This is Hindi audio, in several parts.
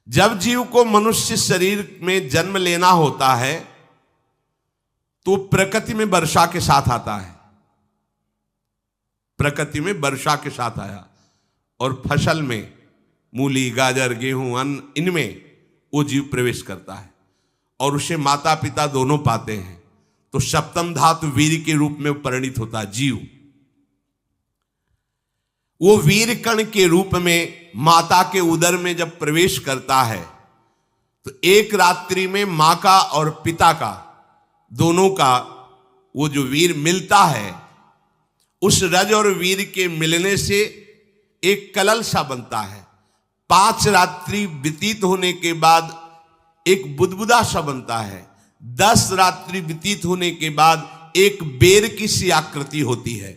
जब जीव को मनुष्य शरीर में जन्म लेना होता है तो प्रकृति में वर्षा के साथ आता है, प्रकृति में वर्षा के साथ आया, और फसल में मूली, गाजर, गेहूं, अन्न, इनमें वो जीव प्रवेश करता है और उसे माता पिता दोनों पाते हैं। तो सप्तम धातु वीर के रूप में परिणित होता है जीव। वो वीर कण के रूप में माता के उदर में जब प्रवेश करता है तो एक रात्रि में मां का और पिता का, दोनों का वो जो वीर मिलता है, उस रज और वीर के मिलने से एक कलल सा बनता है। 5 रात्रि व्यतीत होने के बाद एक बुदबुदा सा बनता है। 10 रात्रि व्यतीत होने के बाद एक बेर की सी आकृति होती है।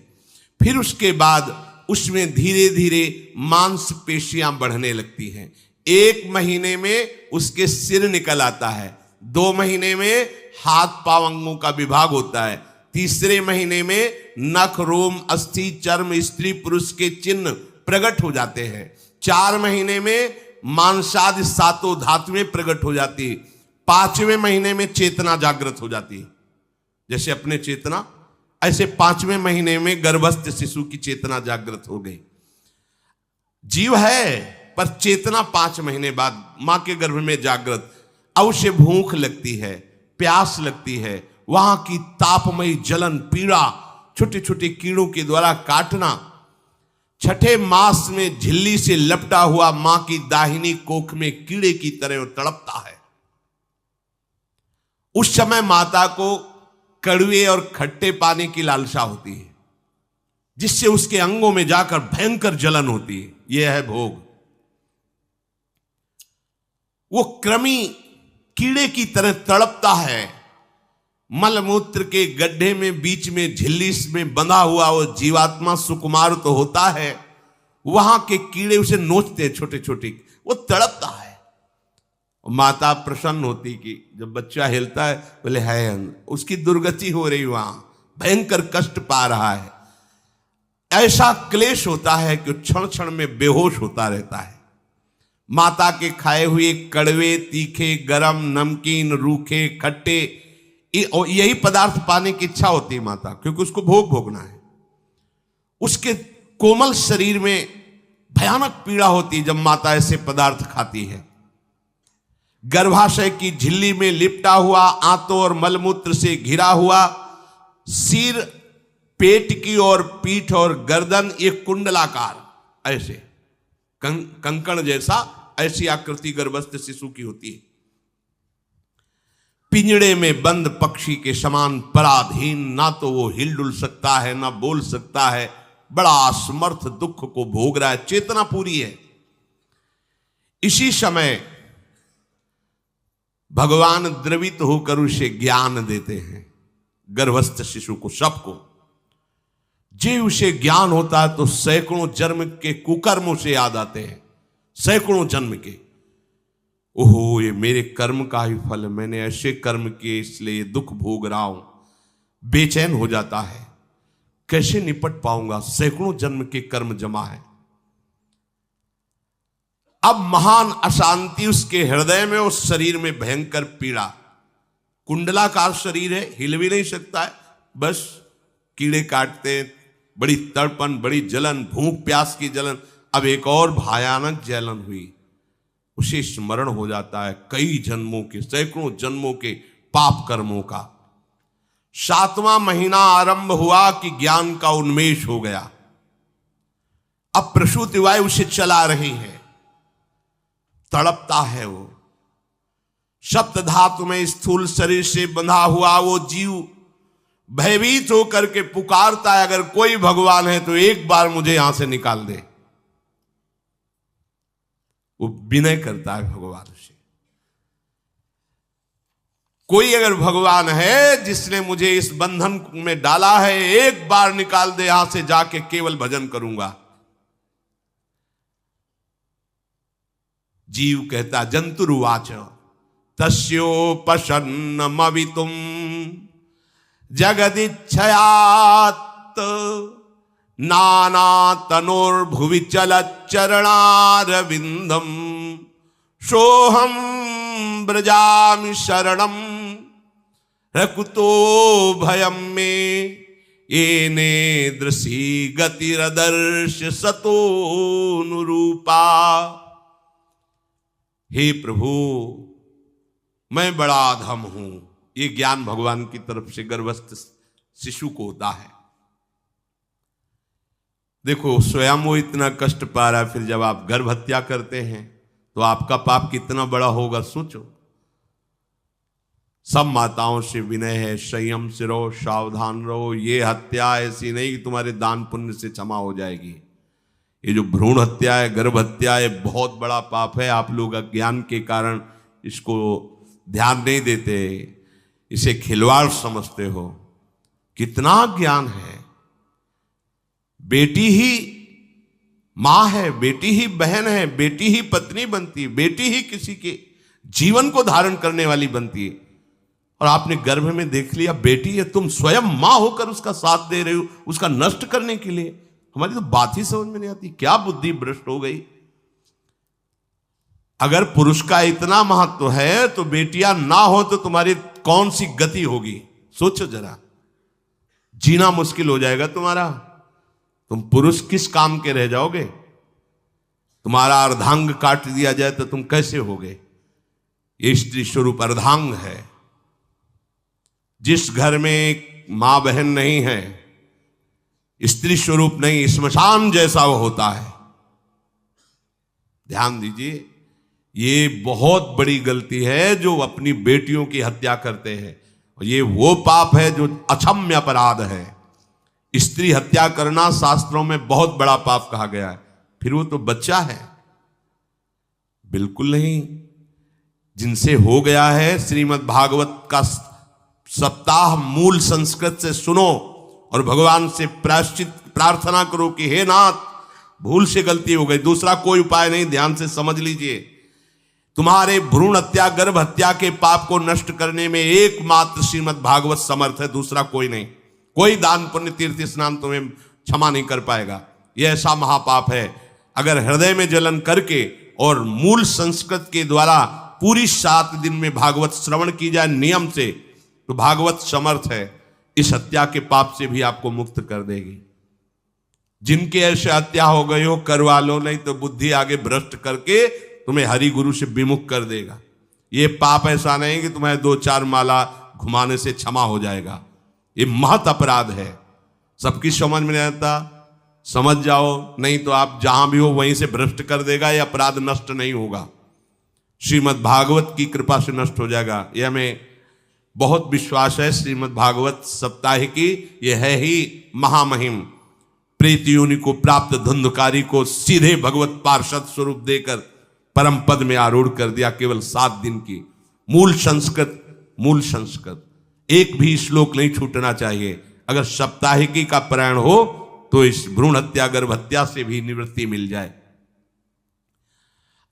फिर उसके बाद उसमें धीरे धीरे मांसपेशियां बढ़ने लगती हैं। 1 महीने में उसके सिर निकल आता है, 2 महीने में हाथ पांव अंगों का विभाग होता है, 3 महीने में नख, रोम, अस्थि, चर्म, स्त्री पुरुष के चिन्ह प्रकट हो जाते हैं, 4 महीने में मांसादि 7 धातुएं प्रकट हो जाती है, 5वें महीने में चेतना जागृत हो जाती है। जैसे अपने चेतना, ऐसे 5वें महीने में गर्भस्थ शिशु की चेतना जागृत हो गई। जीव है पर चेतना 5 महीने बाद मां के गर्भ में जागृत। अब उसे भूख लगती है, प्यास लगती है, वहां की तापमयी जलन, पीड़ा, छोटे छोटे कीड़ों के द्वारा काटना, 6ठे मास में झिल्ली से लपटा हुआ मां की दाहिनी कोख में कीड़े की तरह तड़पता है। उस समय माता को कड़वे और खट्टे पानी की लालसा होती है, जिससे उसके अंगों में जाकर भयंकर जलन होती है। यह है भोग। वो कृमि कीड़े की तरह तड़पता है। मलमूत्र के गड्ढे में बीच में झिल्ली में बंधा हुआ वो जीवात्मा सुकुमार तो होता है, वहां के कीड़े उसे नोचते हैं छोटे छोटे, वो तड़पता है। माता प्रसन्न होती कि जब बच्चा हिलता है, बोले है उसकी दुर्गति हो रही, वहां भयंकर कष्ट पा रहा है। ऐसा क्लेश होता है कि क्षण क्षण में बेहोश होता रहता है। माता के खाए हुए कड़वे, तीखे, गरम, नमकीन, रूखे, खट्टे, यही पदार्थ पाने की इच्छा होती है माता, क्योंकि उसको भोग भोगना है। उसके कोमल शरीर में भयानक पीड़ा होती है जब माता ऐसे पदार्थ खाती है। गर्भाशय की झिल्ली में लिपटा हुआ, आंतों और मलमूत्र से घिरा हुआ सिर, पेट की और पीठ और गर्दन एक कुंडलाकार, ऐसे कंकण जैसा, ऐसी आकृति गर्भस्थ शिशु की होती है। पिंजड़े में बंद पक्षी के समान पराधीन, ना तो वो हिलडुल सकता है ना बोल सकता है, बड़ा असमर्थ दुख को भोग रहा है, चेतना पूरी है। इसी समय भगवान द्रवित होकर उसे ज्ञान देते हैं, गर्भस्थ शिशु को, सबको। जे उसे ज्ञान होता है तो सैकड़ों जन्म के कुकर्मों से याद आते हैं, सैकड़ों जन्म के। ओहो, ये मेरे कर्म का ही फल, मैंने ऐसे कर्म किए इसलिए दुख भोग रहा हूं। बेचैन हो जाता है, कैसे निपट पाऊंगा, सैकड़ों जन्म के कर्म जमा है। अब महान अशांति उसके हृदय में, उस शरीर में भयंकर पीड़ा। कुंडलाकार शरीर है, हिल भी नहीं सकता है, बस कीड़े काटते हैं, बड़ी तड़पन, बड़ी जलन, भूख प्यास की जलन। अब एक और भयानक जलन हुई, उसे स्मरण हो जाता है कई जन्मों के, सैकड़ों जन्मों के पाप कर्मों का। 7वां महीना आरंभ हुआ कि ज्ञान का उन्मेष हो गया। अब प्रसूति वायु उसे चला रही है, तड़पता है वो। सप्त धातु में स्थूल शरीर से बंधा हुआ वो जीव भयभीत होकर के पुकारता है, अगर कोई भगवान है तो एक बार मुझे यहां से निकाल दे। वो विनय करता है भगवान से, कोई अगर भगवान है जिसने मुझे इस बंधन में डाला है, एक बार निकाल दे, यहां से जाके केवल भजन करूंगा। जीव कहता, जंतुरुवाच तस्योपशन्नमवितुम जगदिच्छयात् नाना तनोर्भुवि चलच्चरणारविंदम सोहम ब्रजामि शरणम रकुतो भयम में येने दृशी गतिरदर्श सतोनुरूपा। हे प्रभु, मैं बड़ा अधम हूं। ये ज्ञान भगवान की तरफ से गर्भस्थ शिशु को होता है। देखो, स्वयं वो इतना कष्ट पा रहा है, फिर जब आप गर्भ हत्या करते हैं तो आपका पाप कितना बड़ा होगा, सोचो। सब माताओं से विनय है, संयम से रहो, सावधान रहो। ये हत्या ऐसी नहीं कि तुम्हारे दान पुण्य से क्षमा हो जाएगी। ये जो भ्रूण हत्या है, गर्भ हत्या है, बहुत बड़ा पाप है। आप लोग अज्ञान के कारण इसको ध्यान नहीं देते, इसे खिलवाड़ समझते हो। कितना ज्ञान है। बेटी ही मां है, बेटी ही बहन है, बेटी ही पत्नी बनती है, बेटी ही किसी के जीवन को धारण करने वाली बनती है। और आपने गर्भ में देख लिया बेटी है, तुम स्वयं मां होकर उसका साथ दे रहे हो, उसका नष्ट करने के लिए। हमारी तो बात ही समझ में नहीं आती, क्या बुद्धि भ्रष्ट हो गई। अगर पुरुष का इतना महत्व है तो बेटियां ना हो तो तुम्हारी कौन सी गति होगी, सोचो जरा। जीना मुश्किल हो जाएगा तुम्हारा। तुम पुरुष किस काम के रह जाओगे। तुम्हारा अर्धांग काट दिया जाए तो तुम कैसे होगे। ये स्त्री स्वरूप अर्धांग है। जिस घर में मां बहन नहीं है, स्त्री स्वरूप नहीं, श्मशान जैसा वो होता है। ध्यान दीजिए, ये बहुत बड़ी गलती है जो अपनी बेटियों की हत्या करते हैं। और ये वो पाप है जो अक्षम्य अपराध है। स्त्री हत्या करना शास्त्रों में बहुत बड़ा पाप कहा गया है। फिर वो तो बच्चा है, बिल्कुल नहीं। जिनसे हो गया है, श्रीमद् भागवत का सप्ताह मूल संस्कृत से सुनो और भगवान से प्रायश्चित प्रार्थना करो कि हे नाथ, भूल से गलती हो गई, दूसरा कोई उपाय नहीं। ध्यान से समझ लीजिए, तुम्हारे भ्रूण हत्या गर्भ हत्या के पाप को नष्ट करने में एकमात्र श्रीमद् भागवत समर्थ है, दूसरा कोई नहीं। कोई दान पुण्य तीर्थ स्नान तुम्हें क्षमा नहीं कर पाएगा। यह ऐसा महापाप है। अगर हृदय में जलन करके और मूल संस्कृत के द्वारा पूरी 7 दिन में भागवत श्रवण की जाए नियम से, तो भागवत समर्थ है, इस हत्या के पाप से भी आपको मुक्त कर देगी। जिनके ऐसे हत्या हो गई हो करवा लो, नहीं तो बुद्धि आगे भ्रष्ट करके तुम्हें हरि गुरु से विमुख कर देगा। ये पाप ऐसा नहीं कि तुम्हें 2-4 माला घुमाने से क्षमा हो जाएगा। ये महत अपराध है। सबकी समझ में नहीं आता, समझ जाओ, नहीं तो आप जहां भी हो वहीं से भ्रष्ट कर देगा। ये अपराध नष्ट नहीं होगा, श्रीमद् भागवत की कृपा से नष्ट हो जाएगा। यह हमें बहुत विश्वास है। श्रीमद् भागवत सप्ताह की यह है ही महामहिम। प्रेत योनि को प्राप्त धुंधकारी को सीधे भगवत पार्षद स्वरूप देकर परम पद में आरूढ़ कर दिया। केवल 7 दिन की मूल संस्कृत एक भी श्लोक नहीं छूटना चाहिए। अगर सप्ताहिकी का पारायण हो तो इस भ्रूण हत्या गर्भ हत्या से भी निवृत्ति मिल जाए।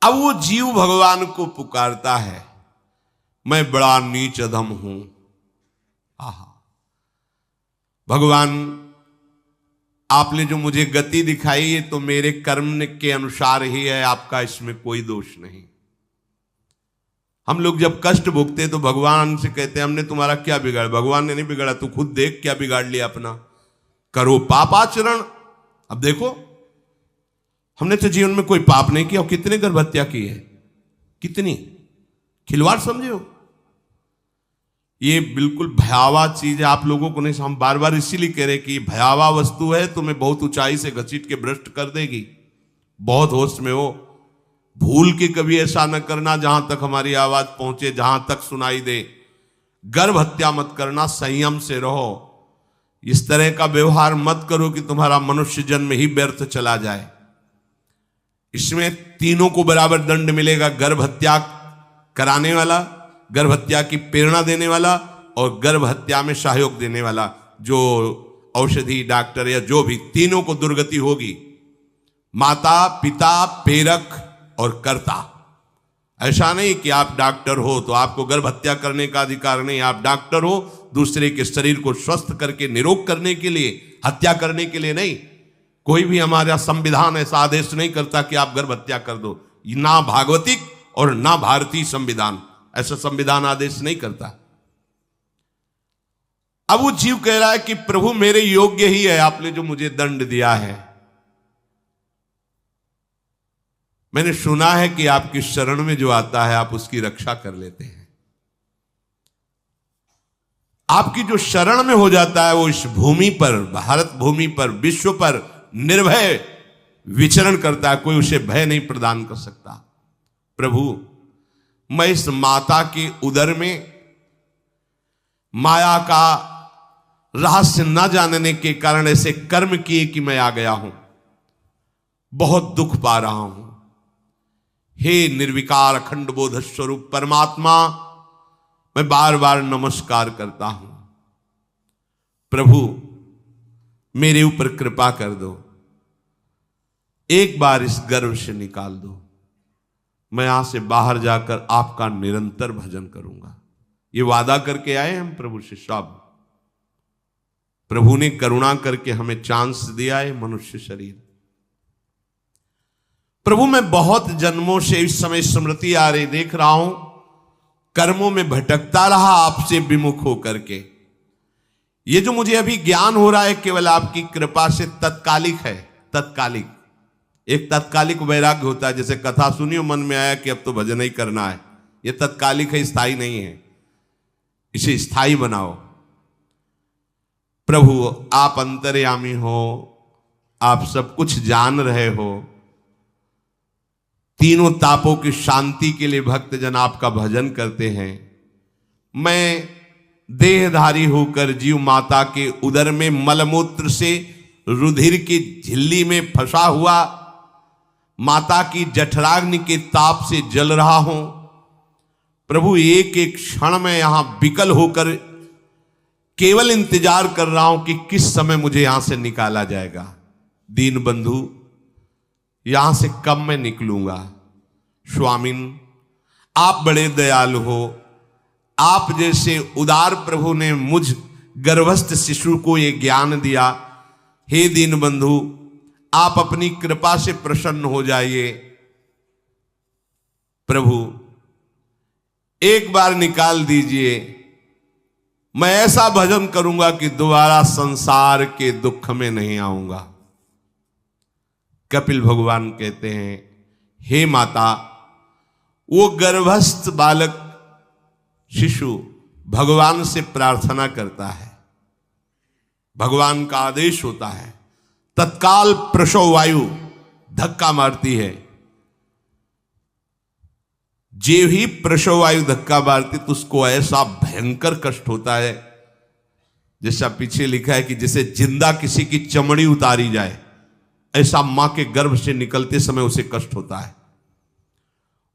अब वो जीव भगवान को पुकारता है, मैं बड़ा नीच अधम हूं। आहा, भगवान आपने जो मुझे गति दिखाई है तो मेरे कर्म के अनुसार ही है, आपका इसमें कोई दोष नहीं। हम लोग जब कष्ट भोगते तो भगवान से कहते हैं हमने तुम्हारा क्या बिगाड़ा। भगवान ने नहीं बिगाड़ा, तू खुद देख क्या बिगाड़ लिया अपना। करो पापाचरण। अब देखो, हमने तो जीवन में कोई पाप नहीं किया और कितने गर्भ हत्या की है, कितनी खिलवाड़ समझे हो। ये बिल्कुल भयावह चीज है। आप लोगों को नहीं, हम बार बार इसीलिए कह रहे कि भयावह वस्तु है, तुम्हें बहुत ऊंचाई से घसीट के भ्रष्ट कर देगी। बहुत होश में हो, भूल के कभी ऐसा न करना जहां तक हमारी आवाज पहुंचे, जहां तक सुनाई दे। गर्भ हत्या मत करना, संयम से रहो। इस तरह का व्यवहार मत करो कि तुम्हारा मनुष्य जन्म ही व्यर्थ चला जाए। इसमें तीनों को बराबर दंड मिलेगा। गर्भ हत्या कराने वाला, गर्भ हत्या की प्रेरणा देने वाला और गर्भ हत्या में सहयोग देने वाला, जो औषधि डॉक्टर या जो भी, तीनों को दुर्गति होगी। माता पिता प्रेरक और कर्ता। ऐसा नहीं कि आप डॉक्टर हो तो आपको गर्भ हत्या करने का अधिकार नहीं। आप डॉक्टर हो दूसरे के शरीर को स्वस्थ करके निरोग करने के लिए, हत्या करने के लिए नहीं। कोई भी हमारा संविधान ऐसा आदेश नहीं करता कि आप गर्भ हत्या कर दो, ना भागवतिक और ना भारतीय संविधान। ऐसा संविधान आदेश नहीं करता। अब वो जीव कह रहा है कि प्रभु मेरे योग्य ही है आपने जो मुझे दंड दिया है। मैंने सुना है कि आपकी शरण में जो आता है आप उसकी रक्षा कर लेते हैं। आपकी जो शरण में हो जाता है वो इस भूमि पर, भारत भूमि पर, विश्व पर निर्भय विचरण करता है, कोई उसे भय नहीं प्रदान कर सकता। प्रभु मैं इस माता के उदर में माया का रहस्य न जानने के कारण ऐसे कर्म किए कि मैं आ गया हूं, बहुत दुख पा रहा हूं। हे निर्विकार अखंड बोध स्वरूप परमात्मा, मैं बार बार नमस्कार करता हूं। प्रभु मेरे ऊपर कृपा कर दो, एक बार इस गर्भ से निकाल दो, मैं यहां से बाहर जाकर आपका निरंतर भजन करूंगा। ये वादा करके आए हम प्रभु से सब। प्रभु ने करुणा करके हमें चांस दिया है मनुष्य शरीर। प्रभु मैं बहुत जन्मों से इस समय स्मृति आ रही देख रहा हूं, कर्मों में भटकता रहा आपसे विमुख होकर के। ये जो मुझे अभी ज्ञान हो रहा है केवल आपकी कृपा से तत्कालिक है, तत्कालिक। एक तत्कालिक वैराग्य होता है, जैसे कथा सुनियो मन में आया कि अब तो भजन ही करना है। ये तत्कालिक है, स्थायी नहीं है। इसे स्थायी बनाओ। प्रभु आप अंतर्यामी हो, आप सब कुछ जान रहे हो। तीनों तापों की शांति के लिए भक्तजन आपका भजन करते हैं। मैं देहधारी होकर जीव माता के उदर में मलमूत्र से रुधिर की झिल्ली में फंसा हुआ माता की जठराग्नि के ताप से जल रहा हूं। प्रभु एक एक क्षण में यहां विकल होकर केवल इंतजार कर रहा हूं कि किस समय मुझे यहां से निकाला जाएगा। दीन बंधु यहां से कब मैं निकलूंगा। स्वामिन आप बड़े दयालु हो। आप जैसे उदार प्रभु ने मुझ गर्भस्थ शिशु को ये ज्ञान दिया। हे दीन बंधु आप अपनी कृपा से प्रसन्न हो जाइए। प्रभु एक बार निकाल दीजिए, मैं ऐसा भजन करूंगा कि दोबारा संसार के दुख में नहीं आऊंगा। कपिल भगवान कहते हैं, हे माता, वो गर्भस्थ बालक शिशु भगवान से प्रार्थना करता है, भगवान का आदेश होता है, तत्काल प्रसव वायु धक्का मारती है। जे ही प्रसव वायु धक्का मारती तो उसको ऐसा भयंकर कष्ट होता है, जैसा पीछे लिखा है कि जैसे जिंदा किसी की चमड़ी उतारी जाए, ऐसा मां के गर्भ से निकलते समय उसे कष्ट होता है।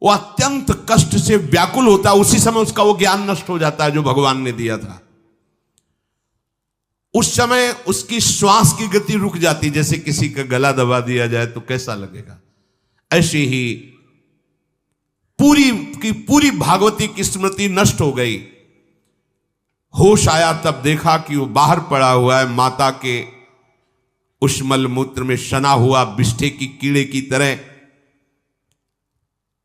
वो अत्यंत कष्ट से व्याकुल होता है। उसी समय उसका वो ज्ञान नष्ट हो जाता है जो भगवान ने दिया था। उस समय उसकी श्वास की गति रुक जाती, जैसे किसी का गला दबा दिया जाए तो कैसा लगेगा। ऐसे ही पूरी की पूरी भागवती की स्मृति नष्ट हो गई। होश आया तब देखा कि वो बाहर पड़ा हुआ है, माता के उस मलमूत्र में सना हुआ बिष्ठे की कीड़े की तरह।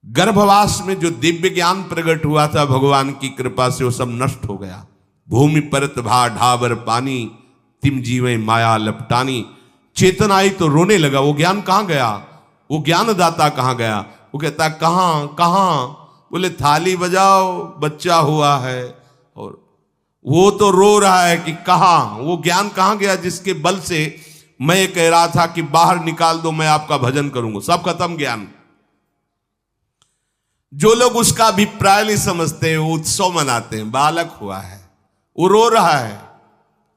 गर्भवास में जो दिव्य ज्ञान प्रकट हुआ था भगवान की कृपा से वो सब नष्ट हो गया। भूमि परत भा ढाबर पानी, तिम जीवे माया लपटानी। चेतन आई तो रोने लगा। वो ज्ञान कहां गया, वो ज्ञानदाता कहां गया। वो कहता कहां कहां, बोले थाली बजाओ बच्चा हुआ है। और वो तो रो रहा है कि कहां, वो ज्ञान कहां गया जिसके बल से मैं कह रहा था कि बाहर निकाल दो, मैं आपका भजन करूंगा। सब खत्म ज्ञान। जो लोग उसका अभिप्राय नहीं समझते हैं, वो उत्सव मनाते हैं। बालक हुआ है, वो रो रहा है,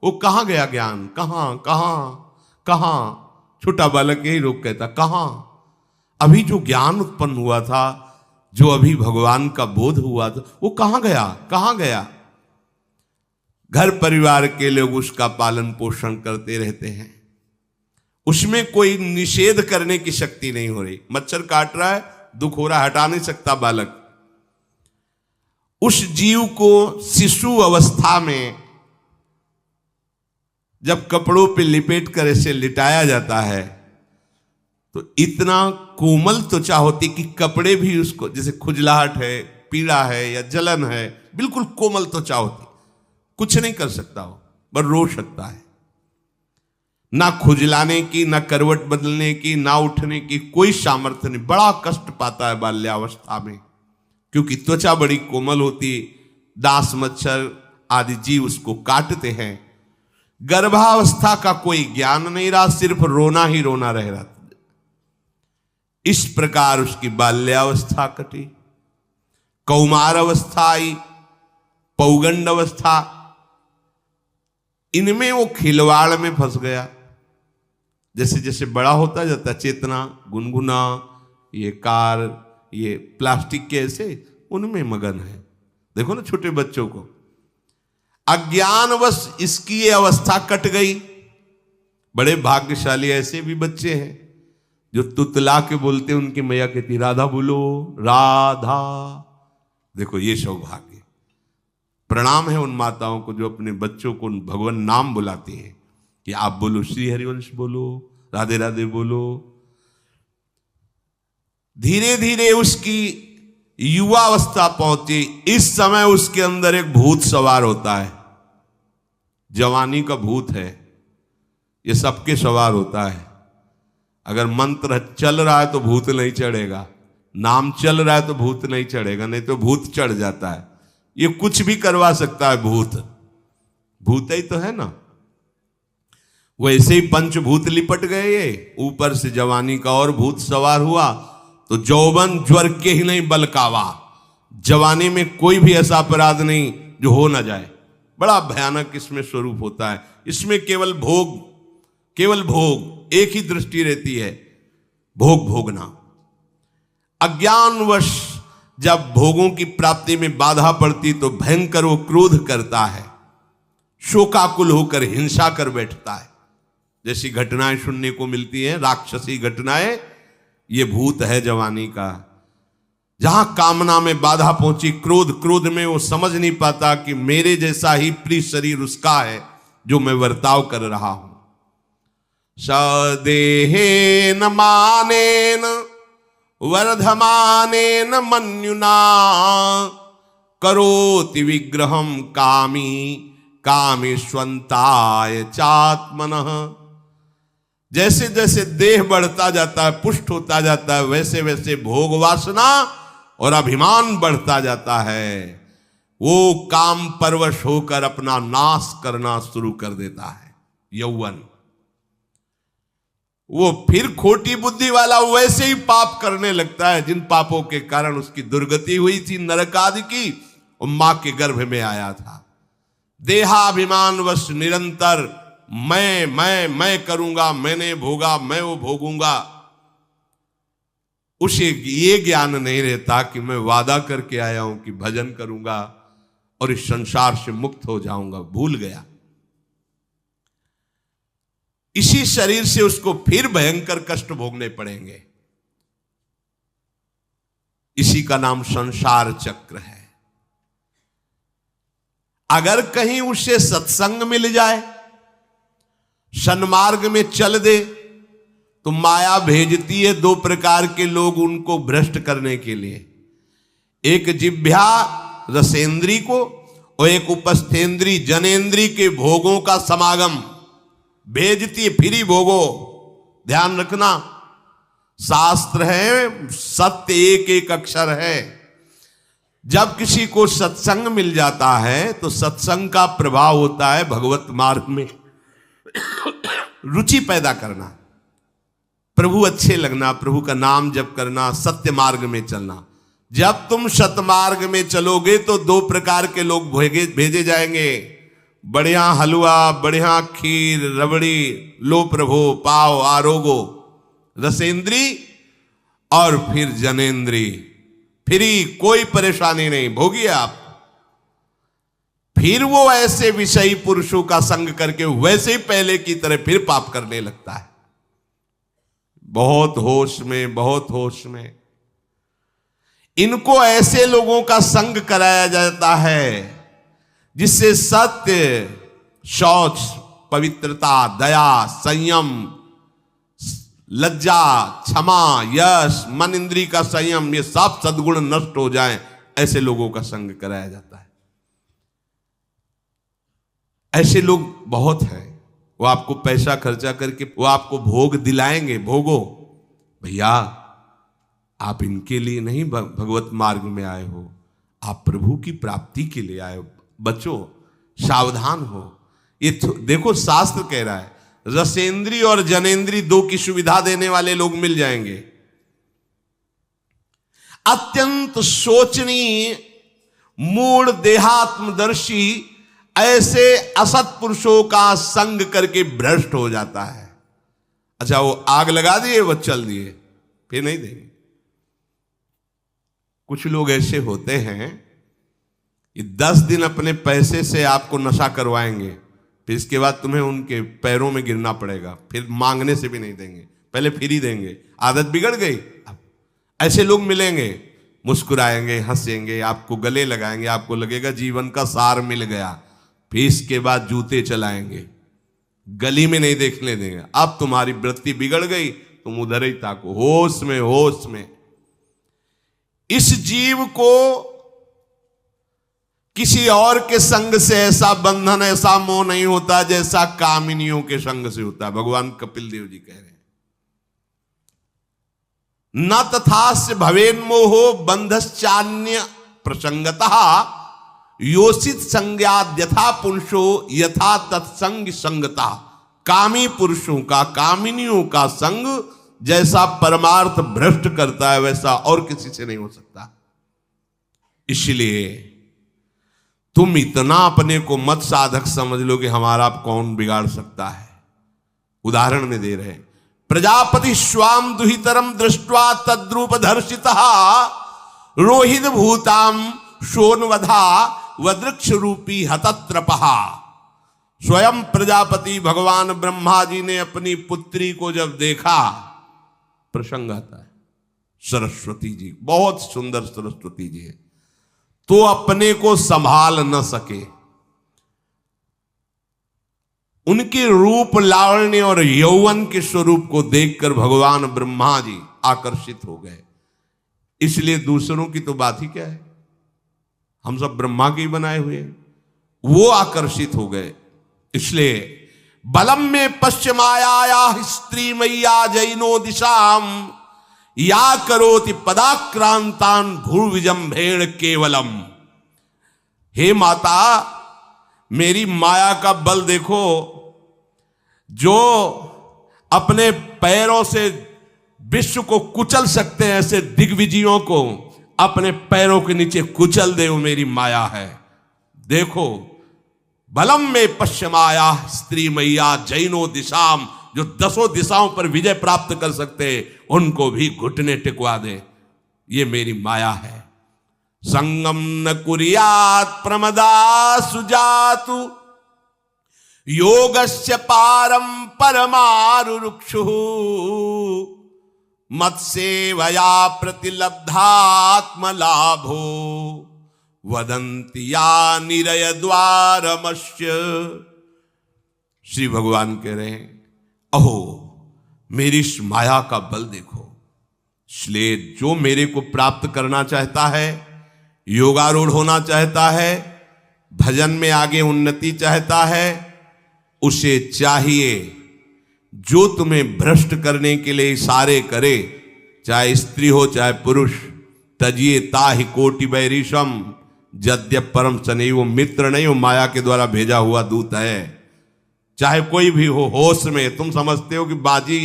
वो कहां गया ज्ञान, कहां कहां कहां। छोटा बालक यही रोक कहता कहां। अभी जो ज्ञान उत्पन्न हुआ था, जो अभी भगवान का बोध हुआ था, वो कहां गया, कहां गया। घर परिवार के लोग उसका पालन पोषण करते रहते हैं, उसमें कोई निषेध करने की शक्ति नहीं हो रही। मच्छर काट रहा है, दुख हो रहा है, हटा नहीं सकता बालक। उस जीव को शिशु अवस्था में जब कपड़ों पे लिपेट कर ऐसे लिटाया जाता है तो इतना कोमल त्वचा होती कि कपड़े भी उसको, जैसे खुजलाहट है, पीड़ा है या जलन है, बिल्कुल कोमल त्वचा होती, कुछ नहीं कर सकता हो, बस रो सकता है। ना खुजलाने की, ना करवट बदलने की, ना उठने की कोई सामर्थ्य नहीं। बड़ा कष्ट पाता है बाल्यावस्था में, क्योंकि त्वचा बड़ी कोमल होती, दास मच्छर आदि जीव उसको काटते हैं। गर्भावस्था का कोई ज्ञान नहीं रहा, सिर्फ रोना ही रोना रह रहा। इस प्रकार उसकी बाल्यावस्था कटी, कौमार अवस्था आई, पौगंड अवस्था, इनमें वो खिलवाड़ में फंस गया। जैसे जैसे बड़ा होता जाता, चेतना, गुनगुना, ये कार, ये प्लास्टिक के ऐसे उनमें मगन है। देखो ना छोटे बच्चों को, अज्ञानवश इसकी ये अवस्था कट गई। बड़े भाग्यशाली ऐसे भी बच्चे हैं जो तुतला के बोलते, उनकी मैया कहती राधा बोलो, राधा। देखो ये सौभाग्य, प्रणाम है उन माताओं को जो अपने बच्चों को भगवान नाम बुलाती हैं कि आप बोलो, श्री हरिवंश बोलो, राधे राधे बोलो। धीरे धीरे उसकी युवावस्था पहुंची। इस समय उसके अंदर एक भूत सवार होता है, जवानी का भूत है, ये सबके सवार होता है। अगर मंत्र चल रहा है तो भूत नहीं चढ़ेगा, नाम चल रहा है तो भूत नहीं चढ़ेगा, नहीं तो भूत चढ़ जाता है। ये कुछ भी करवा सकता है भूत, भूत ही तो है ना। वैसे ही पंचभूत लिपट गए, ये ऊपर से जवानी का और भूत सवार हुआ तो जौवन ज्वर के ही नहीं बलकावा। जवानी में कोई भी ऐसा अपराध नहीं जो हो ना जाए। बड़ा भयानक इसमें स्वरूप होता है। इसमें केवल भोग, केवल भोग, एक ही दृष्टि रहती है, भोग भोगना। अज्ञानवश जब भोगों की प्राप्ति में बाधा पड़ती तो भयंकर वो क्रोध करता है, शोकाकुल होकर हिंसा कर बैठता है। जैसी घटनाएं सुनने को मिलती हैं, राक्षसी घटनाएं, ये भूत है जवानी का। जहां कामना में बाधा पहुंची, क्रोध, क्रोध में वो समझ नहीं पाता कि मेरे जैसा ही प्रिय शरीर उसका है जो मैं वर्ताव कर रहा हूं। सदेहेन मानेन वर्धमानेन मन्युना करोति विग्रहम कामी कामेष्वंताय चात्मनः। जैसे जैसे देह बढ़ता जाता है, पुष्ट होता जाता है, वैसे वैसे भोग वासना और अभिमान बढ़ता जाता है। वो काम परवश होकर अपना नाश करना शुरू कर देता है। यौवन, वो फिर खोटी बुद्धि वाला वैसे ही पाप करने लगता है जिन पापों के कारण उसकी दुर्गति हुई थी नरक आदि की, और मां के गर्भ में आया था। देहाभिमानवश निरंतर मैं करूंगा, मैंने भोगा, मैं वो भोगूंगा। उसे ये ज्ञान नहीं रहता कि मैं वादा करके आया हूं कि भजन करूंगा और इस संसार से मुक्त हो जाऊंगा। भूल गया। इसी शरीर से उसको फिर भयंकर कष्ट भोगने पड़ेंगे। इसी का नाम संसार चक्र है। अगर कहीं उसे सत्संग मिल जाए, सन्मार्ग में चल दे, तो माया भेजती है दो प्रकार के लोग उनको भ्रष्ट करने के लिए। एक जिह्वा रसेंद्री को और एक उपस्थेंद्री जनेंद्री के भोगों का समागम भेजती है। फिर ही भोगो, ध्यान रखना, शास्त्र है, सत्य एक एक अक्षर है। जब किसी को सत्संग मिल जाता है तो सत्संग का प्रभाव होता है भगवत मार्ग में रुचि पैदा करना, प्रभु अच्छे लगना, प्रभु का नाम जप करना, सत्य मार्ग में चलना। जब तुम सतमार्ग में चलोगे तो दो प्रकार के लोग भेजे जाएंगे। बढ़िया हलवा, बढ़िया खीर, रबड़ी, लो प्रभु, पाव, आरोगो, रसेंद्री और फिर जनेंद्री। फ्री, कोई परेशानी नहीं, भोगिए आप। फिर वो ऐसे विषयी पुरुषों का संग करके वैसे ही पहले की तरह फिर पाप करने लगता है। बहुत होश में, बहुत होश में। इनको ऐसे लोगों का संग कराया जाता है जिससे सत्य, शौच, पवित्रता, दया, संयम, लज्जा, क्षमा, यश, मन इंद्री का संयम, ये सब सद्गुण नष्ट हो जाएं, ऐसे लोगों का संग कराया जाता है। ऐसे लोग बहुत हैं, वो आपको पैसा खर्चा करके वो आपको भोग दिलाएंगे, भोगो भैया, आप इनके लिए नहीं भगवत मार्ग में आए हो, आप प्रभु की प्राप्ति के लिए आए हो। बचो, सावधान हो। ये देखो शास्त्र कह रहा है, रसेंद्री और जनेंद्री दो की सुविधा देने वाले लोग मिल जाएंगे। अत्यंत सोचनीय, मूढ़, देहात्मदर्शी ऐसे असत पुरुषों का संग करके भ्रष्ट हो जाता है। अच्छा, वो आग लगा दिए, वो चल दिए, फिर नहीं देंगे। कुछ लोग ऐसे होते हैं कि 10 दिन अपने पैसे से आपको नशा करवाएंगे, फिर इसके बाद तुम्हें उनके पैरों में गिरना पड़ेगा, फिर मांगने से भी नहीं देंगे, पहले फिर ही देंगे। आदत बिगड़ गई। ऐसे लोग मिलेंगे, मुस्कुराएंगे, हंसेंगे, आपको गले लगाएंगे, आपको लगेगा जीवन का सार मिल गया, फिर इसके बाद जूते चलाएंगे, गली में नहीं देखने देंगे। अब तुम्हारी वृत्ति बिगड़ गई, तुम उधर ही ताको, होश में, होश में। इस जीव को किसी और के संग से ऐसा बंधन, ऐसा मोह नहीं होता जैसा कामिनियों के संग से होता है। भगवान कपिल देव जी कह रहे हैं, न तथास्य भवेन्मोहो बंधश्चान्य प्रसंगतः योषित संज्ञाद यथा पुरुषो यथा तत्संग संगता। कामी पुरुषों का, कामिनियों का संग जैसा परमार्थ भ्रष्ट करता है, वैसा और किसी से नहीं हो सकता। इसलिए तुम इतना अपने को मत साधक समझ लो कि हमारा कौन बिगाड़ सकता है। उदाहरण में दे रहे, प्रजापति स्वाम दुहितरम दृष्ट्वा तद्रूप दर्शितः रोहित भूताम शोनवधा वदृक्ष रूपी हतत्रपहा। स्वयं प्रजापति भगवान ब्रह्मा जी ने अपनी पुत्री को जब देखा, प्रसंग आता है, सरस्वती जी, बहुत सुंदर सरस्वती जी है, तो अपने को संभाल न सके। उनके रूप, लावण्य और यौवन के स्वरूप को देखकर भगवान ब्रह्मा जी आकर्षित हो गए। इसलिए दूसरों की तो बात ही क्या है, हम सब ब्रह्मा के ही बनाए हुए हैं, वो आकर्षित हो गए। इसलिए बलम में पश्चिमाया स्त्री मैया जैनो दिशाम या करोति पदाक्रांतान भूर्विजंभेण केवलम। हे माता, मेरी माया का बल देखो, जो अपने पैरों से विश्व को कुचल सकते हैं, ऐसे दिग्विजयों को अपने पैरों के नीचे कुचल दे, वो मेरी माया है। देखो, बलम में पश्चिमाया स्त्री मैया जैनो दिशाम, जो 10 दिशाओं पर विजय प्राप्त कर सकते, उनको भी घुटने टिकवा दे, ये मेरी माया है। संगम न कुर्यात् प्रमदा सुजातु योगस्य पारम परमारुरुक्षु मत्सेवया प्रतिलब्धात्म लाभो वदंति या निरय द्वारमस्य। श्री भगवान कह रहे हैं, अहो मेरी इस माया का बल देखो। इसलिए जो मेरे को प्राप्त करना चाहता है, योगारूढ़ होना चाहता है, भजन में आगे उन्नति चाहता है, उसे चाहिए जो तुम्हें भ्रष्ट करने के लिए इशारे करे, चाहे स्त्री हो चाहे पुरुष, तजिए ताहि कोटि बैरिशम यद्यप परम सनई। वो मित्र नहीं, वो माया के द्वारा भेजा हुआ दूत है। चाहे कोई भी हो, होश में तुम समझते हो कि बाजी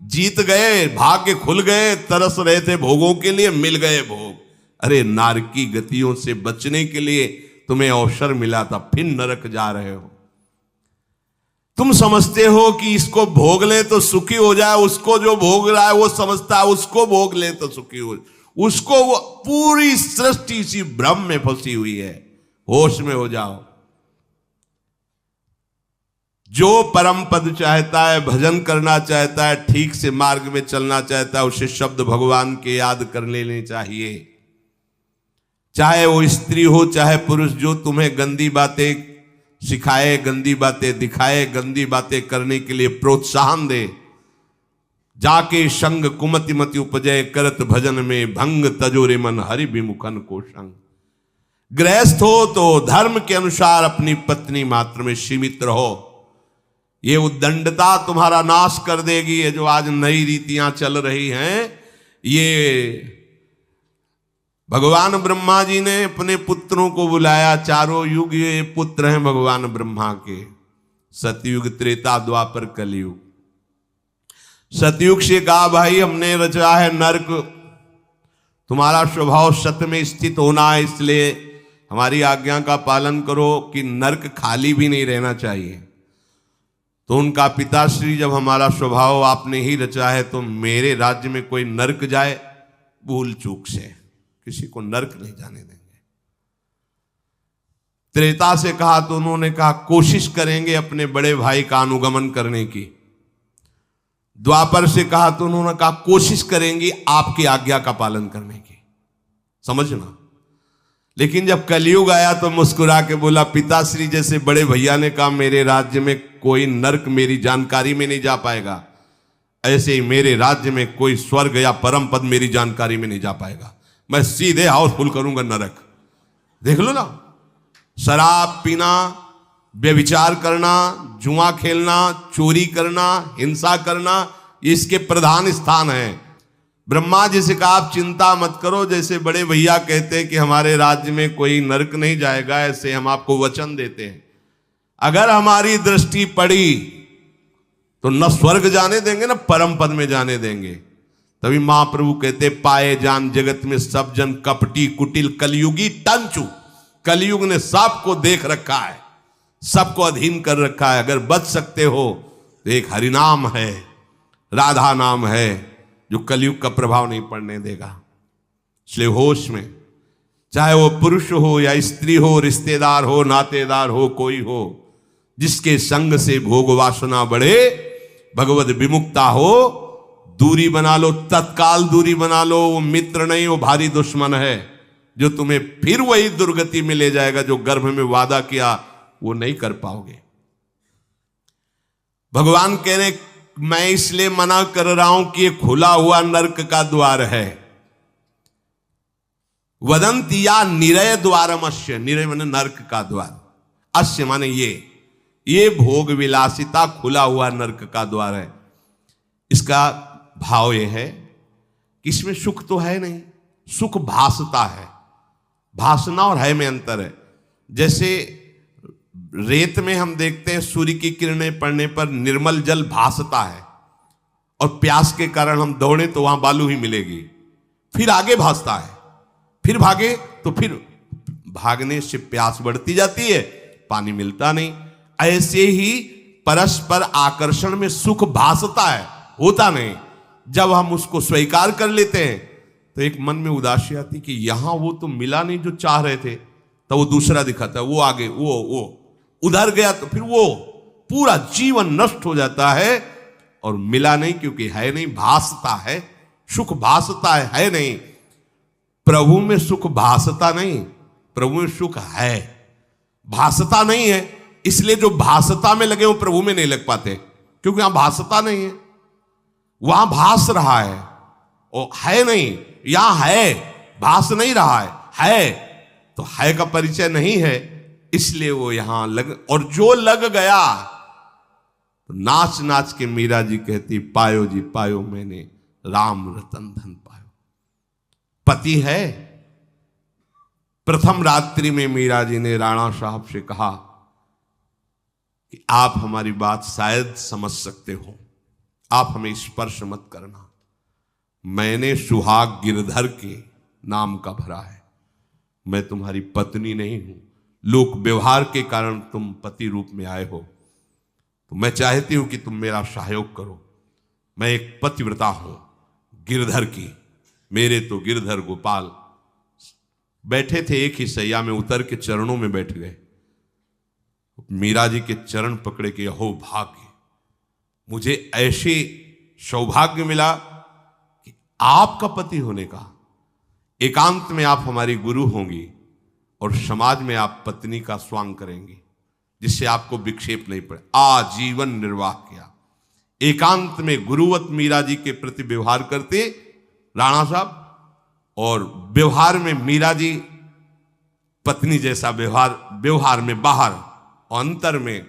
जीत गए, भाग्य खुल गए, तरस रहे थे भोगों के लिए, मिल गए भोग। अरे नारकी गतियों से बचने के लिए तुम्हें अवसर मिला था, फिर नरक जा रहे हो। तुम समझते हो कि इसको भोग ले तो सुखी हो जाए, उसको जो भोग रहा है वो समझता है उसको भोग ले तो सुखी हो, उसको वो पूरी सृष्टि इसी भ्रम में फंसी हुई है। होश में हो जाओ। जो परम पद चाहता है, भजन करना चाहता है, ठीक से मार्ग में चलना चाहता है, उसे शब्द भगवान के याद कर लेने चाहिए। चाहे वो स्त्री हो चाहे पुरुष, जो तुम्हें गंदी बातें सिखाए, गंदी बातें दिखाए, गंदी बातें करने के लिए प्रोत्साहन दे, जाके संग कुमति मति उपजय करत भजन में भंग तजोरे मन हरि विमुखन को संग। गृहस्थ हो तो धर्म के अनुसार अपनी पत्नी मात्र में सीमित रहो। ये उद्दंडता तुम्हारा नाश कर देगी। ये जो आज नई रीतियां चल रही हैं, ये भगवान ब्रह्मा जी ने अपने पुत्रों को बुलाया। चारों युग ये पुत्र हैं भगवान ब्रह्मा के, सतयुग, त्रेता, द्वापर, कलयुग। सतयुग से कहा भाई हमने रचा है नरक, तुम्हारा स्वभाव सत्य में स्थित होना है, इसलिए हमारी आज्ञा का पालन करो कि नरक खाली भी नहीं रहना चाहिए। तो उनका पिताश्री, जब हमारा स्वभाव आपने ही रचा है तो मेरे राज्य में कोई नरक जाए भूल चूक से, किसी को नरक नहीं जाने देंगे। त्रेता से कहा तो उन्होंने कहा कोशिश करेंगे अपने बड़े भाई का अनुगमन करने की। द्वापर से कहा तो उन्होंने कहा कोशिश करेंगे आपकी आज्ञा का पालन करने की। समझना। लेकिन जब कलयुग आया तो मुस्कुरा के बोला, पिताश्री जैसे बड़े भैया ने कहा मेरे राज्य में कोई नरक मेरी जानकारी में नहीं जा पाएगा, ऐसे ही मेरे राज्य में कोई स्वर्ग या परम पद मेरी जानकारी में नहीं जा पाएगा। मैं सीधे हाउसफुल करूंगा नरक। देख लो ना, शराब पीना, व्यभिचार करना, जुआ खेलना, चोरी करना, हिंसा करना, ये इसके प्रधान स्थान है। ब्रह्मा जी से कहा आप चिंता मत करो, जैसे बड़े भैया कहते हैं कि हमारे राज्य में कोई नरक नहीं जाएगा, ऐसे हम आपको वचन देते हैं। अगर हमारी दृष्टि पड़ी तो न स्वर्ग जाने देंगे न परम पद में जाने देंगे। तभी महाप्रभु कहते पाए जान जगत में सब जन कपटी कुटिल कलयुगी टंचू। कलयुग ने सबको देख रखा है, सबको अधीन कर रखा है। अगर बच सकते हो तो एक हरिनाम है, राधा नाम है, जो कलयुग का प्रभाव नहीं पड़ने देगा। इसलिए होश में, चाहे वो पुरुष हो या स्त्री हो, रिश्तेदार हो, नातेदार हो, कोई हो, जिसके संग से भोग वासना बढ़े, भगवत विमुक्ता हो, दूरी बना लो, तत्काल दूरी बना लो। वो मित्र नहीं, वो भारी दुश्मन है, जो तुम्हें फिर वही दुर्गति में ले जाएगा जो गर्भ में वादा किया वो नहीं कर पाओगे। भगवान कह रहे मैं इसलिए मना कर रहा हूं कि ये खुला हुआ नरक का द्वार है। वदंती या निरय द्वारमस्य, निरय माने नरक का द्वार, अस्य माने ये भोग विलासिता खुला हुआ नरक का द्वार है। इसका भाव यह है कि इसमें सुख तो है नहीं, सुख भासता है। भासना और है में अंतर है। जैसे रेत में हम देखते हैं सूर्य की किरणें पड़ने पर निर्मल जल भासता है, और प्यास के कारण हम दौड़े तो वहां बालू ही मिलेगी, फिर आगे भासता है, फिर भागे तो फिर भागने से प्यास बढ़ती जाती है, पानी मिलता नहीं। ऐसे ही परस्पर आकर्षण में सुख भासता है, होता नहीं। जब हम उसको स्वीकार कर लेते हैं तो एक मन में उदासी आती कि यहां वो तो मिला नहीं जो चाह रहे थे, तो वो दूसरा दिखाता है, वो आगे, वो उधर गया, तो फिर वो पूरा जीवन नष्ट हो जाता है। और मिला नहीं क्योंकि है नहीं, भासता है, सुख भासता है नहीं। प्रभु में सुख भासता नहीं, प्रभु में सुख है, भासता नहीं है। इसलिए जो भासता में लगे वो प्रभु में नहीं लग पाते, क्योंकि यहां भासता नहीं है, वहां भास रहा है, और है नहीं। यहां है, भास नहीं रहा है तो है का परिचय नहीं है, इसलिए वो यहां लग। और जो लग गया तो नाच नाच के मीरा जी कहती पायो जी पायो मैंने राम रतन धन पायो। पति है। प्रथम रात्रि में मीरा जी ने राणा साहब से कहा कि आप हमारी बात शायद समझ सकते हो, आप हमें स्पर्श मत करना। मैंने सुहाग गिरधर के नाम का भरा है, मैं तुम्हारी पत्नी नहीं हूं। लोक व्यवहार के कारण तुम पति रूप में आए हो, तो मैं चाहती हूं कि तुम मेरा सहयोग करो। मैं एक पतिव्रता हूं गिरधर की। मेरे तो गिरधर गोपाल बैठे थे एक ही सैया में, उतर के चरणों में बैठ गए। मीरा जी के चरण पकड़े के हो भाग्य, मुझे ऐसे सौभाग्य मिला कि आपका पति होने का। एकांत में आप हमारी गुरु होंगी और समाज में आप पत्नी का स्वांग करेंगी, जिससे आपको विक्षेप नहीं पड़े। आजीवन निर्वाह किया, एकांत में गुरुवत मीरा जी के प्रति व्यवहार करते राणा साहब, और व्यवहार में मीरा जी पत्नी जैसा व्यवहार में बाहर और अंतर में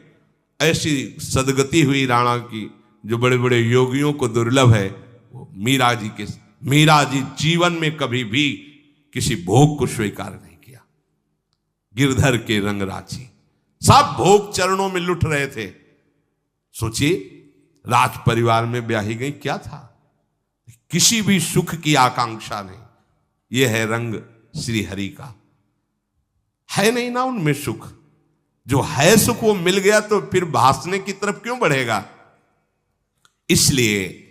ऐसी सदगति हुई राणा की जो बड़े बड़े योगियों को दुर्लभ है। वो मीरा जी जीवन में कभी भी किसी भोग को स्वीकार नहीं किया। गिरधर के रंग राची, सब भोग चरणों में लुट रहे थे। सोचिए, राज परिवार में ब्याही गई, क्या था, किसी भी सुख की आकांक्षा नहीं। यह है रंग श्री हरि का, है नहीं ना उनमें सुख। जो है सुख वो मिल गया तो फिर भासने की तरफ क्यों बढ़ेगा। इसलिए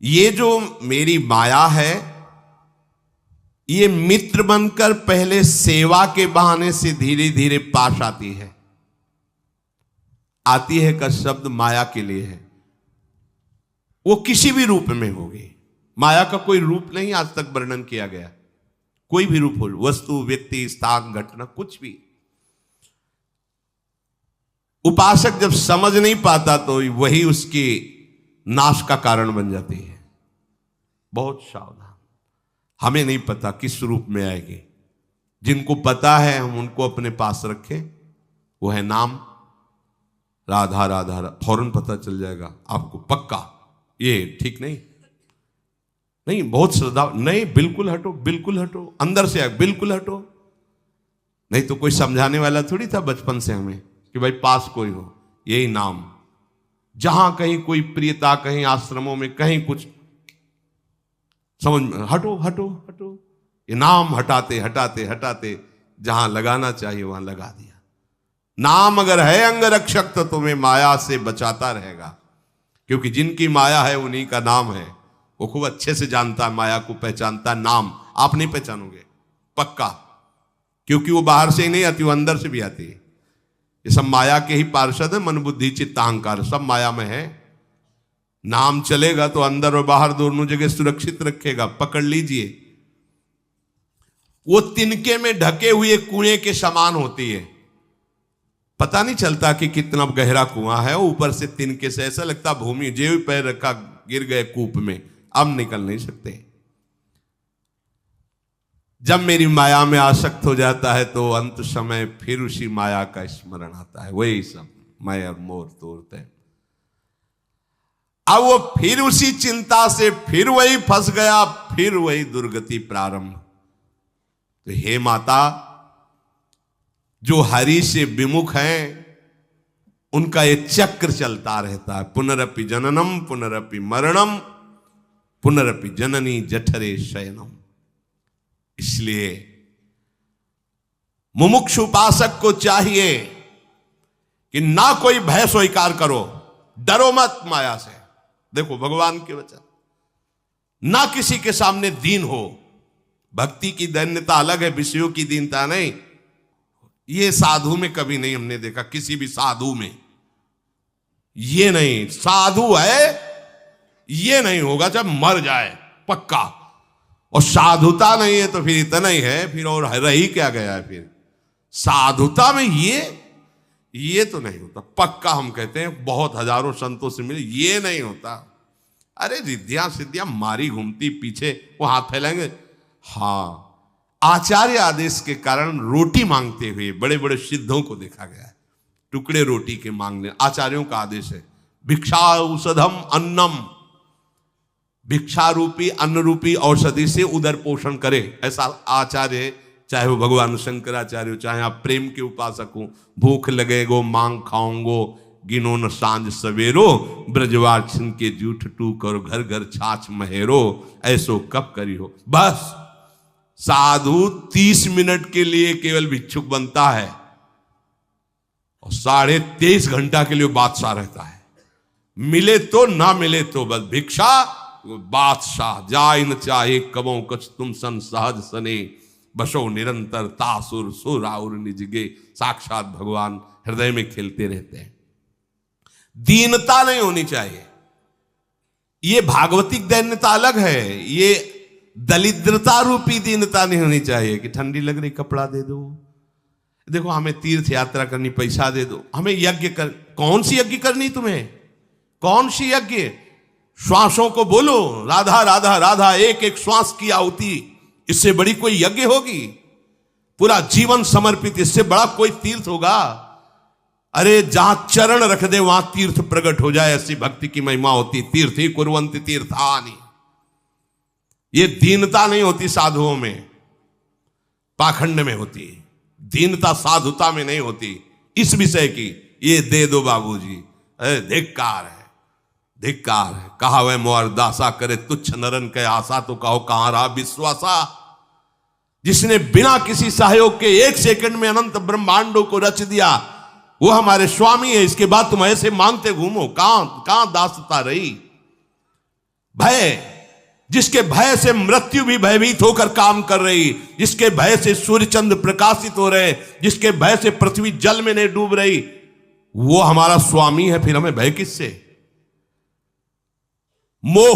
ये जो मेरी माया है, ये मित्र बनकर पहले सेवा के बहाने से धीरे धीरे पास आती है। आती है का शब्द माया के लिए है, वो किसी भी रूप में होगी। माया का कोई रूप नहीं आज तक वर्णन किया गया, कोई भी रूप हो, वस्तु, व्यक्ति, स्थान, घटना, कुछ भी। उपासक जब समझ नहीं पाता तो वही उसके नाश का कारण बन जाती है। बहुत सावधान, हमें नहीं पता किस रूप में आएगी। जिनको पता है हम उनको अपने पास रखें। वो है नाम, राधा राधा, फौरन पता चल जाएगा आपको पक्का। ये ठीक नहीं, नहीं बहुत श्रद्धा, नहीं बिल्कुल हटो, बिल्कुल हटो, अंदर से बिल्कुल हटो। नहीं तो कोई समझाने वाला थोड़ी था बचपन से हमें कि भाई पास कोई हो, यही नाम। जहां कहीं कोई प्रियता, कहीं आश्रमों में कहीं कुछ समझ में, हटो हटो हटो, ये नाम हटाते हटाते हटाते जहां लगाना चाहिए वहां लगा दिया। नाम अगर है अंगरक्षक तो तुम्हें माया से बचाता रहेगा, क्योंकि जिनकी माया है उन्हीं का नाम है। वो खूब अच्छे से जानता है, माया को पहचानता है। नाम आप नहीं पहचानोगे पक्का, क्योंकि वो बाहर से ही नहीं आती, वो अंदर से भी आती है। ये सब माया के ही पार्षद है, मन बुद्धि चित्त अहंकार सब माया में है। नाम चलेगा तो अंदर और बाहर दोनों जगह सुरक्षित रखेगा, पकड़ लीजिए। वो तिनके में ढके हुए कुएं के समान होती है, पता नहीं चलता कि कितना गहरा कुआं है। ऊपर से तिनके से ऐसा लगता भूमि, जो पैर रखा गिर गए कूप में, अब निकल नहीं सकते। जब मेरी माया में आसक्त हो जाता है तो अंत समय फिर उसी माया का स्मरण आता है। वही सब मैं और मोर तोड़ते हैं। अब वो फिर उसी चिंता से फिर वही फंस गया, फिर वही दुर्गति प्रारंभ। तो हे माता, जो हरि से विमुख हैं उनका ये चक्र चलता रहता है। पुनरपि जननम पुनरपि मरणम पुनरपि जननी जठरे शयनम। इसलिए मुमुक्षु उपासक को चाहिए कि ना कोई भय स्वीकार करो, डरो मत माया से। देखो भगवान के वचन, ना किसी के सामने दीन हो। भक्ति की दैन्यता अलग है, विषयों की दीनता नहीं। ये साधु में कभी नहीं हमने देखा, किसी भी साधु में ये नहीं। साधु है ये नहीं होगा जब मर जाए पक्का, और साधुता नहीं है तो फिर इतना ही है, फिर और रही क्या गया है। फिर साधुता में ये तो नहीं होता पक्का। हम कहते हैं बहुत हजारों संतों से मिले, ये नहीं होता। अरे रिद्धियां सिद्धियां मारी घूमती पीछे, वो हाथ फैलाएंगे। हाँ, आचार्य आदेश के कारण रोटी मांगते हुए बड़े बड़े सिद्धों को देखा गया है। टुकड़े रोटी के मांगने, आचार्यों का आदेश है। भिक्षा औषधम अन्नम, भिक्षा रूपी अन्न रूपी औषधि से उदर पोषण करे, ऐसा आचार्य, चाहे वो भगवान शंकराचार्य हो, चाहे आप प्रेम के उपासक हो। भूख लगेगो मांग खाऊंगो, गिनो न सांझ सवेरो, ब्रजवार छिन के जूठ टूक और घर घर छाछ महेरो, ऐसो कब करी हो। बस साधु 30 मिनट के लिए केवल भिक्षुक बनता है और 23.5 घंटा के लिए बादशाह रहता है। मिले तो ना मिले तो बस भिक्षा, बादशाह जाय न चाहे कबों कछ तुम सन सहज सने, बसो निरंतर तासुर सुर और निजगे। साक्षात भगवान हृदय में खेलते रहते हैं। दीनता नहीं होनी चाहिए। ये भागवतिक दैन्यता अलग है, ये दलिद्रता रूपी दीनता नहीं होनी चाहिए कि ठंडी लग रही कपड़ा दे दो, देखो हमें तीर्थ यात्रा करनी पैसा दे दो, हमें यज्ञ कर। कौन सी यज्ञ करनी तुम्हें? कौन सी यज्ञ? श्वासों को बोलो राधा राधा राधा, एक एक श्वास की आहुति, इससे बड़ी कोई यज्ञ होगी? पूरा जीवन समर्पित, इससे बड़ा कोई तीर्थ होगा? अरे जहां चरण रख दे वहां तीर्थ प्रकट हो जाए, ऐसी भक्ति की महिमा होती। तीर्थ ही कुर्वन्ति तीर्थानि। ये दीनता नहीं होती साधुओं में, पाखंड में होती। दीनता साधुता में नहीं होती। इस विषय की ये दे दो बाबूजी, अरे धिक्कार है, धिक्कार है। कहा वह मोर दासा करे तुच्छ नरन के आशा, तो कहो कहां रहा विश्वासा। जिसने बिना किसी सहयोग के 1 सेकंड में अनंत ब्रह्मांडों को रच दिया, वो हमारे स्वामी है। इसके बाद तुम ऐसे मांगते घूमो, कहां दासता रही? भय, जिसके भय से मृत्यु भी भयभीत होकर काम कर रही, जिसके भय से सूर्य चंद्र प्रकाशित हो रहे, जिसके भय से पृथ्वी जल में नहीं डूब रही, वो हमारा स्वामी है। फिर हमें भय किससे? मोह,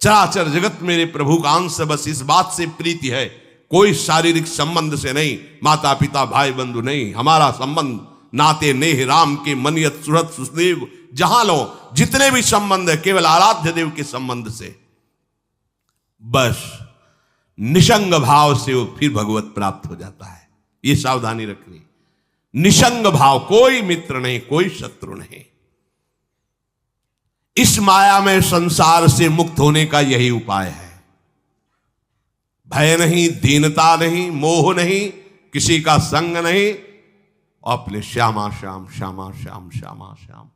चराचर जगत मेरे प्रभु का अंश, बस इस बात से प्रीति है, कोई शारीरिक संबंध से नहीं, माता पिता भाई बंधु नहीं। हमारा संबंध नाते नेह राम के मनियत सुरत सुदेव, जहां लो जितने भी संबंध है केवल आराध्य देव के संबंध से। बस निसंग भाव से वो फिर भगवत प्राप्त हो जाता है। ये सावधानी रखनी। निसंग भाव, कोई मित्र नहीं, कोई शत्रु नहीं। इस माया में संसार से मुक्त होने का यही उपाय है। भय नहीं, दीनता नहीं, मोह नहीं, किसी का संग नहीं, अपने श्यामा श्याम श्यामा श्याम श्यामा श्याम,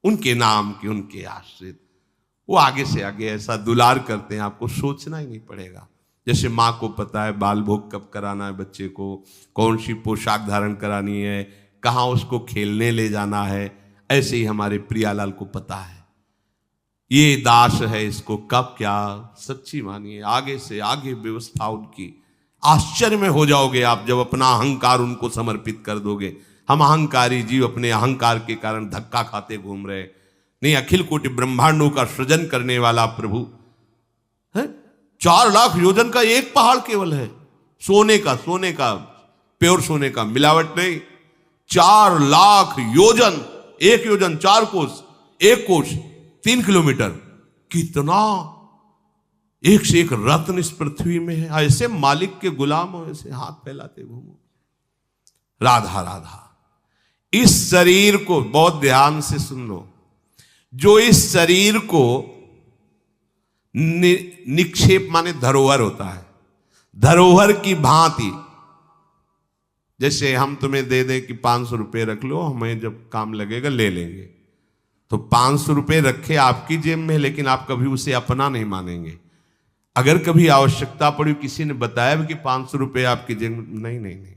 उनके नाम के, उनके आश्रित। वो आगे से आगे ऐसा दुलार करते हैं, आपको सोचना ही नहीं पड़ेगा। जैसे माँ को पता है बाल भोग कब कराना है बच्चे को, कौन सी पोशाक धारण करानी है, कहाँ उसको खेलने ले जाना है, ऐसे ही हमारे प्रियालाल को पता है ये दास है, इसको कब क्या। सच्ची मानिए, आगे से आगे व्यवस्था उनकी। आश्चर्य में हो जाओगे आप जब अपना अहंकार उनको समर्पित कर दोगे। हम अहंकारी जीव अपने अहंकार के कारण धक्का खाते घूम रहे। नहीं, अखिल कोटि ब्रह्मांडों का सृजन करने वाला प्रभु है। 4 लाख योजन का एक पहाड़ केवल है, सोने का प्योर सोने का, मिलावट नहीं। 4 लाख योजन, 1 योजन 4 कोस, 1 कोस 3 किलोमीटर। कितना एक से एक रत्न इस पृथ्वी में है। ऐसे मालिक के गुलाम हो, ऐसे हाथ फैलाते घूमो। राधा राधा। इस शरीर को बहुत ध्यान से सुन लो। जो इस शरीर को निक्षेप माने धरोहर होता है, धरोहर की भांति। जैसे हम तुम्हें दे दें कि 500 रुपये रख लो, हमें जब काम लगेगा ले लेंगे, तो 500 रुपये रखे आपकी जेब में, लेकिन आप कभी उसे अपना नहीं मानेंगे। अगर कभी आवश्यकता पड़ी, किसी ने बताया कि 500 रुपये आपकी जेब में, नहीं नहीं नहीं,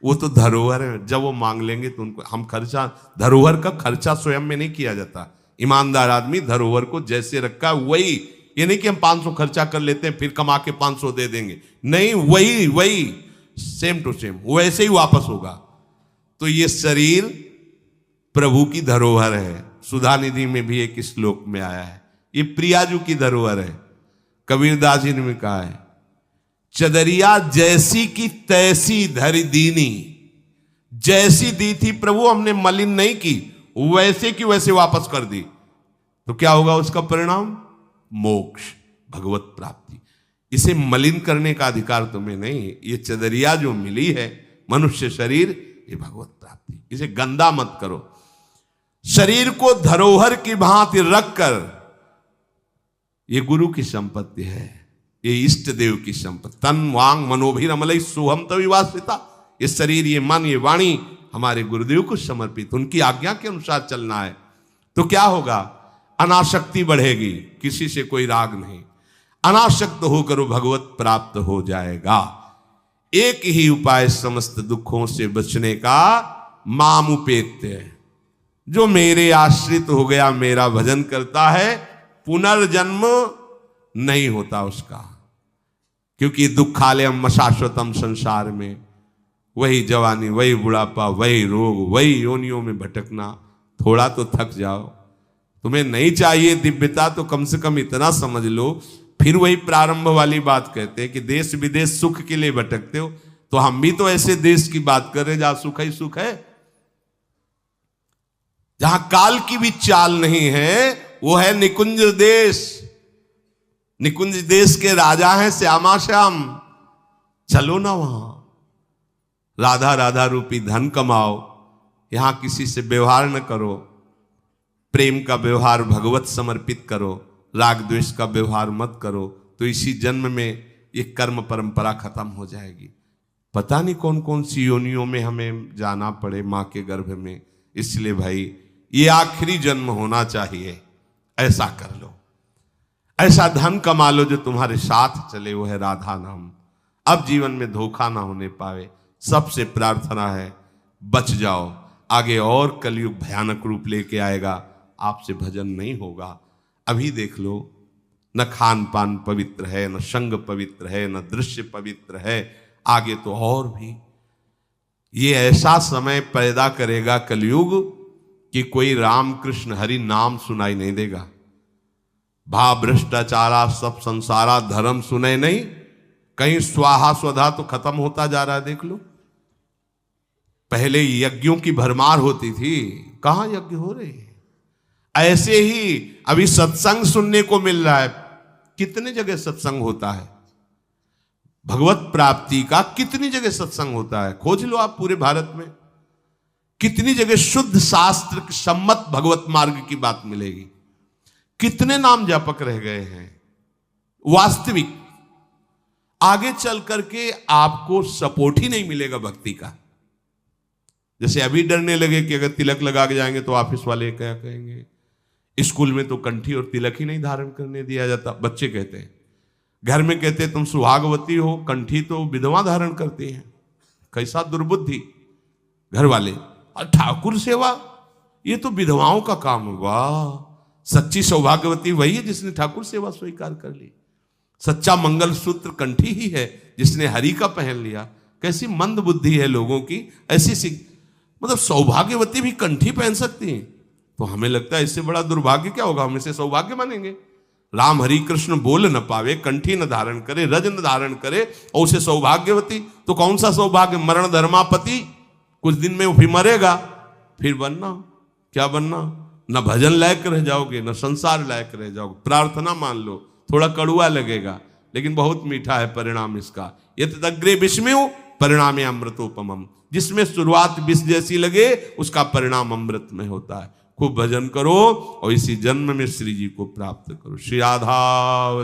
वो तो धरोहर है। जब वो मांग लेंगे तो उनको हम खर्चा, धरोहर का खर्चा स्वयं में नहीं किया जाता। ईमानदार आदमी धरोहर को जैसे रखा वही, ये नहीं कि हम 500 खर्चा कर लेते हैं फिर कमा के 500 दे देंगे, नहीं, वही सेम टू सेम वैसे ही वापस होगा। तो ये शरीर प्रभु की धरोहर है। सुधा निधि में भी एक श्लोक में आया है, ये प्रियाजू की धरोहर है। कबीरदास जी ने भी कहा है, चदरिया जैसी की तैसी धरि दीनी। जैसी दी थी प्रभु, हमने मलिन नहीं की, वैसे की वैसे वापस कर दी। तो क्या होगा उसका परिणाम? मोक्ष, भगवत प्राप्ति। इसे मलिन करने का अधिकार तुम्हें नहीं। ये चदरिया जो मिली है, मनुष्य शरीर, ये भगवत प्राप्ति। इसे गंदा मत करो। शरीर को धरोहर की भांति रखकर, ये गुरु की संपत्ति है, ये इष्ट देव की संपत्ति। तन वांग मनोभिरमलई सोहम तविवासिता। ये शरीर, ये मन, ये वाणी हमारे गुरुदेव को समर्पित, उनकी आज्ञा के अनुसार चलना है। तो क्या होगा? अनासक्ति बढ़ेगी, किसी से कोई राग नहीं, अनासक्त होकर भगवत प्राप्त हो जाएगा। एक ही उपाय समस्त दुखों से बचने का, मामुपेत्य। जो मेरे आश्रित हो गया, मेरा भजन करता है, पुनर्जन्म नहीं होता उसका। क्योंकि दुखालयम शाश्वतम, संसार में वही जवानी, वही बुढ़ापा, वही रोग, वही योनियों में भटकना। थोड़ा तो थक जाओ। तुम्हें नहीं चाहिए दिव्यता तो कम से कम इतना समझ लो। फिर वही प्रारंभ वाली बात कहते हैं कि देश विदेश सुख के लिए भटकते हो, तो हम भी तो ऐसे देश की बात कर रहे हैं जहां सुख ही सुख है। जहां काल की भी चाल नहीं है, वो है निकुंज देश। निकुंज देश के राजा हैं श्यामा श्याम। चलो ना वहां, राधा राधा रूपी धन कमाओ, यहां किसी से व्यवहार न करो, प्रेम का व्यवहार भगवत समर्पित करो, राग द्वेष का व्यवहार मत करो, तो इसी जन्म में ये कर्म परंपरा खत्म हो जाएगी। पता नहीं कौन कौन सी योनियों में हमें जाना पड़े मां के गर्भ में। इसलिए भाई ये आखिरी जन्म होना चाहिए, ऐसा कर लो, ऐसा धन कमा लो जो तुम्हारे साथ चले, वो है राधा नाम। अब जीवन में धोखा ना होने पावे। सबसे प्रार्थना है बच जाओ, आगे और कलयुग भयानक रूप लेके आएगा, आपसे भजन नहीं होगा। अभी देख लो, न खान पान पवित्र है, न संग पवित्र है, न दृश्य पवित्र है, आगे तो और भी। ये ऐसा समय पैदा करेगा कलयुग कि कोई राम कृष्ण हरि नाम सुनाई नहीं देगा। भाव भ्रष्टाचारा सब संसारा धर्म सुने नहीं, कहीं स्वाहा स्वधा तो खत्म होता जा रहा है। देख लो, पहले यज्ञों की भरमार होती थी, कहां यज्ञ हो रहे हैं। ऐसे ही अभी सत्संग सुनने को मिल रहा है। कितने जगह सत्संग होता है, भगवत प्राप्ति का कितनी जगह सत्संग होता है, खोज लो आप पूरे भारत में। कितनी जगह शुद्ध शास्त्र सम्मत भगवत मार्ग की बात मिलेगी। कितने नाम जापक रह गए हैं। वास्तविक आगे चल करके आपको सपोर्ट ही नहीं मिलेगा भक्ति का। जैसे अभी डरने लगे कि अगर तिलक लगा के जाएंगे तो ऑफिस वाले क्या कहेंगे, स्कूल में तो कंठी और तिलक ही नहीं धारण करने दिया जाता। बच्चे कहते हैं, घर में कहते हैं तुम सुहागवती हो, कंठी तो विधवा धारण करती हैं। कैसा दुर्बुद्धि घर वाले। और ठाकुर सेवा ये तो विधवाओं का काम होगा। सच्ची सौभाग्यवती वही है जिसने ठाकुर सेवा स्वीकार कर ली। सच्चा मंगल सूत्र कंठी ही है जिसने हरि का पहन लिया। कैसी मंद बुद्धि है लोगों की। ऐसी मतलब सौभाग्यवती भी कंठी पहन सकती हैं, तो हमें लगता है इससे बड़ा दुर्भाग्य क्या होगा, हम इसे सौभाग्य मानेंगे। राम हरि कृष्ण बोल न पावे, कंठी न धारण करे, रज न धारण करे और उसे सौभाग्यवती, तो कौन सा सौभाग्य। मरण धर्मापति, कुछ दिन में वो भी मरेगा, फिर बनना क्या बनना। न भजन लायक रह जाओगे, न संसार लायक रह जाओगे। प्रार्थना मान लो, थोड़ा कड़ुआ लगेगा लेकिन बहुत मीठा है परिणाम इसका। यत् अग्रे विस्मयो परिणामे अमृतोपमम। जिसमें शुरुआत विष जैसी लगे उसका परिणाम अमृत में होता है। खूब भजन करो और इसी जन्म में श्री जी को प्राप्त करो। श्री राधा